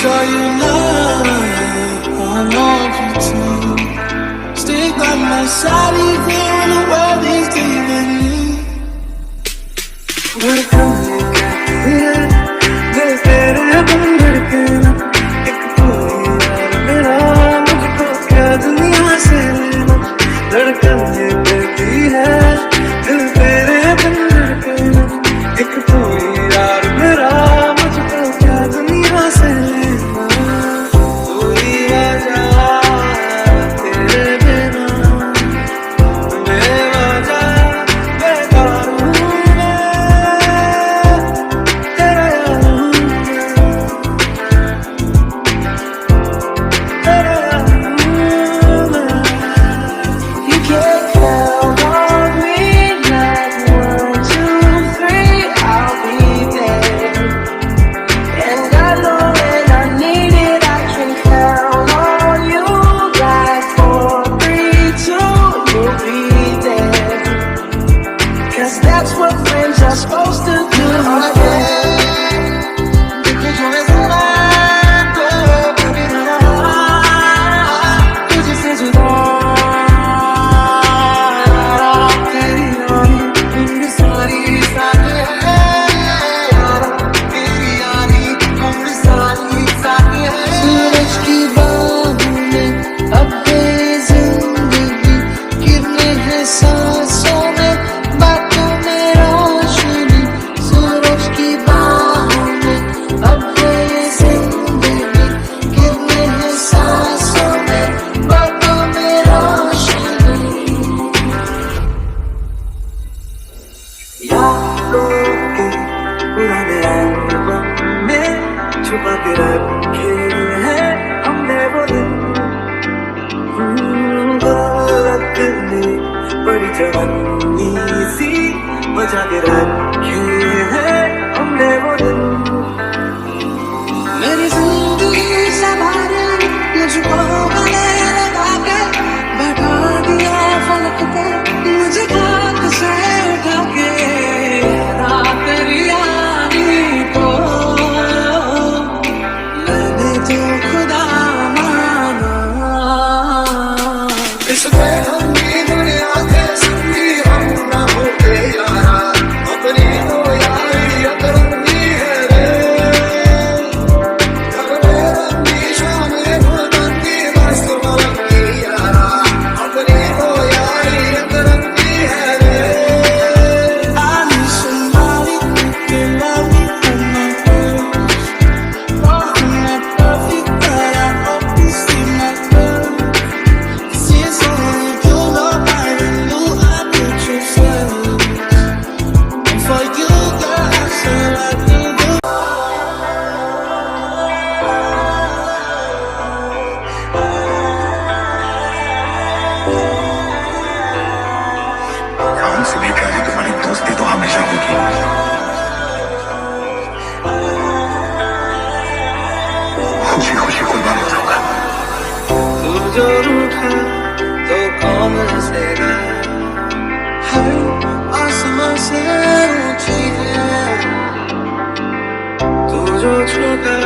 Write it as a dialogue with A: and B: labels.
A: show you love. I want you to stick by my side even when the world is leaving me. धड़कन ये कहती है दिल तेरे बिन धड़के ना, एक तू ही यार मेरा, मुझको क्या दुनिया से लेना। धड़कन ये कहती है दिल तेरे बिन धड़के ना, एक तू ही यार मेरा, मुझको क्या दुनिया से लेना। तू ही वजह तेरे बिना बेवजह बेकार हूँ मैं, तेरा यार हूँ मैं, तेरा यार हूँ मैं।
B: You can count on me like 1, 2, 3, I'll be there. And I know when I need it, I can count on you like 4, 3, 2, you'll be there. 'Cause that's what friends are supposed to do. तुझसे जुदा तेरी यारी उम्र सारी साथ है यारा, तेरी यारी उम्र सारी साथ है। सूरज की बाहों में अब ये जिंदगी गिरने हैं सांसों में, बातों में रोशनी। सूरज की बाहों में अब ये जिंदगी गिरने हैं सांसों में, बातों में रोशनी।
A: यादों के पुराने एल्बम में छुपा के रखे हैं हमने वो दिन। गलत ने बड़ी जवानी सी बचा के रखे हैं हमने वो दिन। मेरी जिंदगी संभाले मुझको गले लगा के, बैठा दिया फलक पे मुझे खाक से उठा के। रात तेरी यारी को मैंने तो खुदा माना। इस बेरंगी दुनिया के संगी हम ना होते यारा, अपनी तो यारी अतरंगी है रे। रंगी शामें भुलंगी मस्त मलंगी यारा, अपनी तो यारी अतरंगी है रे। I need somebody who can love me for my best. Oh, I'm not perfect, but I hope you see my best. Since only you know I knew I put you first. And for you, girl, I said I do.
C: हमसे भी कहे तुम्हारी दोस्ती तो हमेशा होगी। खुशी खुशी कुर्बान हो जाऊंगा।
A: तू जो रूठा तो कौन हंसेगा, हर आसमां से ऊंची है। तू जो छूटा